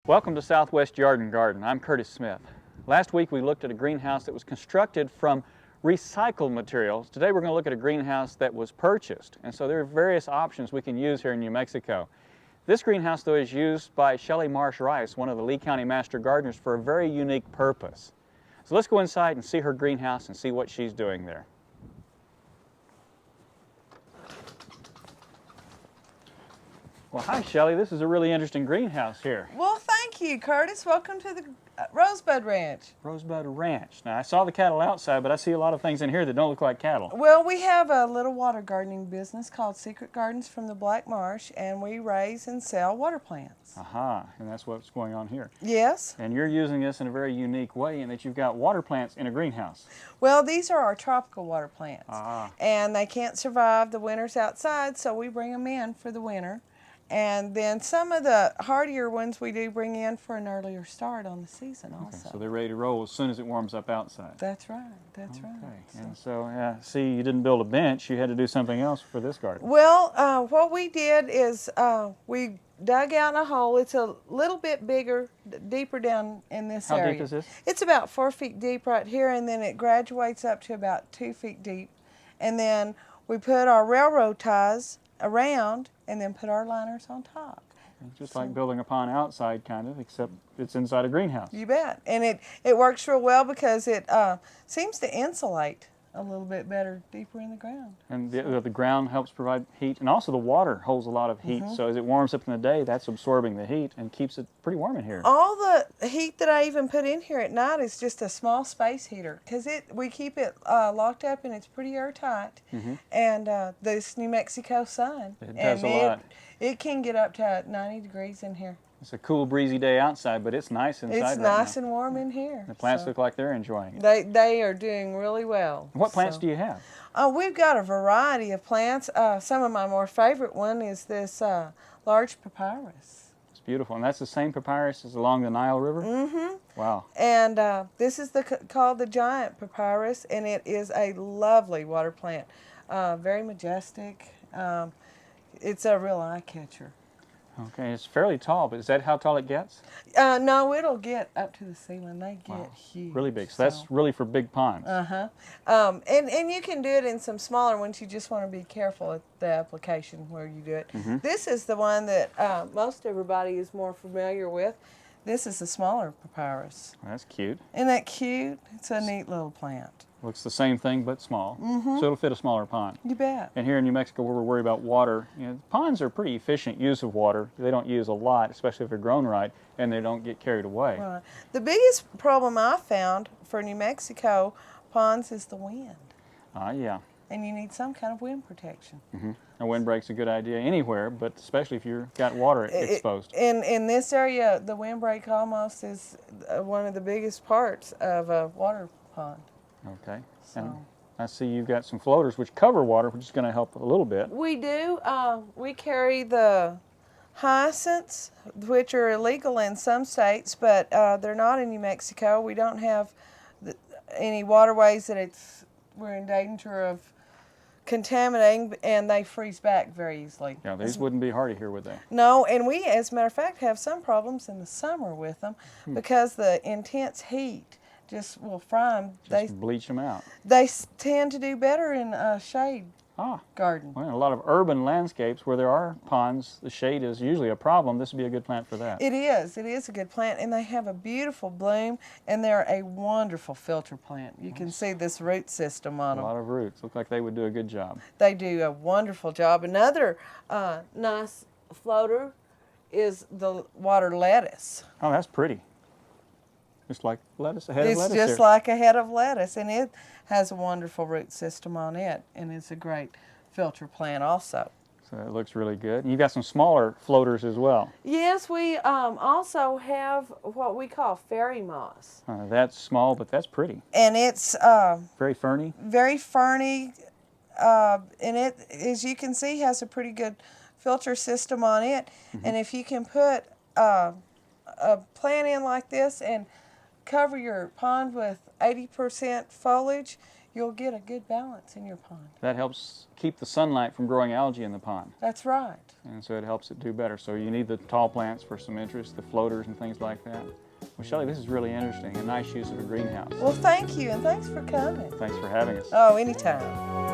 Welcome to Southwest Yard and Garden. I'm Curtis Smith. Last week we looked at a greenhouse that was constructed from recycled materials. Today we're going to look at a greenhouse that was purchased. And so there are various options we can use here in New Mexico. This greenhouse, though, is used by Shelley Marsh Rice, one of the Lee County Master Gardeners, for a very unique purpose. So let's go inside and see her greenhouse and see what she's doing there. Well, hi, Shelley. This is a really interesting greenhouse here. Well, thank you, Curtis. Welcome to the Rosebud Ranch. Rosebud Ranch. Now, I saw the cattle outside, but I see a lot of things in here that don't look like cattle. Well, we have a little water gardening business called Secret Gardens from the Black Marsh, and we raise and sell water plants. Aha, and that's what's going on here. Yes. And you're using this in a very unique way in that you've got water plants in a greenhouse. Well, these are our tropical water plants, Ah. and they can't survive the winters outside, so we bring them in for the winter. And then some of the hardier ones we do bring in for an earlier start on the season also. Okay, so they're ready to roll as soon as it warms up outside. That's right, that's right. Okay, and so, see, you didn't build a bench. You had to do something else for this garden. Well, what we did is we dug out a hole. It's a little bit bigger, deeper down in this area. How deep is this? It's about 4 feet deep right here, and then it graduates up to about 2 feet deep. And then we put our railroad ties around and then put our liners on top. Just like building a pond outside, kind of, except it's inside a greenhouse. You bet. And it works real well because it seems to insulate a little bit better deeper in the ground. And the ground helps provide heat, and also the water holds a lot of heat. So as it warms up in the day, that's absorbing the heat and keeps it pretty warm in here. All the heat that I even put in here at night is just a small space heater because we keep it locked up and it's pretty airtight. And this New Mexico sun. It does a lot. It can get up to 90 degrees in here. It's a cool, breezy day outside, but it's nice inside It's right nice now. and warm in here. The plants look like they're enjoying it. They are doing really well. What plants do you have? We've got a variety of plants. Some of my more favorite one is this large papyrus. It's beautiful. And that's the same papyrus as along the Nile River? Mm-hmm. Wow. And this is called the giant papyrus, and it is a lovely water plant. Very majestic. It's a real eye catcher. Okay, it's fairly tall, but is that how tall it gets? No, it'll get up to the ceiling. They get huge. Really big. So that's really for big ponds. And you can do it in some smaller ones. You just want to be careful at the application where you do it. This is the one that most everybody is more familiar with. This is the smaller papyrus. That's cute. Isn't that cute? It's a neat little plant. Looks the same thing, but small. So it'll fit a smaller pond. You bet. And here in New Mexico, where we're worried about water, ponds are pretty efficient use of water. They don't use a lot, especially if they're grown right, and they don't get carried away. Right. The biggest problem I found for New Mexico ponds is the wind. Yeah. And you need some kind of wind protection. A windbreak's a good idea anywhere, but especially if you've got water exposed. In this area, the windbreak almost is one of the biggest parts of a water pond. Okay. So. And I see you've got some floaters which cover water, which is going to help a little bit. We do. We carry the hyacinths, which are illegal in some states, but they're not in New Mexico. We don't have any waterways that we're in danger of contaminating, and they freeze back very easily. Yeah, these wouldn't be hardy here, would they? No, and we, as a matter of fact, have some problems in the summer with them because the intense heat just will fry them. Just bleach them out. They tend to do better in a shade garden. Well, a lot of urban landscapes where there are ponds, the shade is usually a problem. This would be a good plant for that. It is. It is a good plant, and they have a beautiful bloom, and they're a wonderful filter plant. You can see this root system on them. A lot of roots. Look like they would do a good job. They do a wonderful job. Another nice floater is the water lettuce. Oh, that's pretty. Just like lettuce, a head of lettuce. It's just like a head of lettuce, and it has a wonderful root system on it, and it's a great filter plant also. So it looks really good. And you've got some smaller floaters as well. Yes, we also have what we call fairy moss. That's small, but that's pretty. And it's very ferny. Very ferny, and it, as you can see, has a pretty good filter system on it. And if you can put a plant in like this and cover your pond with 80% foliage, you'll get a good balance in your pond. That helps keep the sunlight from growing algae in the pond. That's right. and so it helps it do better. So you need the tall plants for some interest, the floaters and things like that. Well, Shelley, this is really interesting, a nice use of a greenhouse. Well, thank you, and thanks for coming. Thanks for having us. Oh, anytime.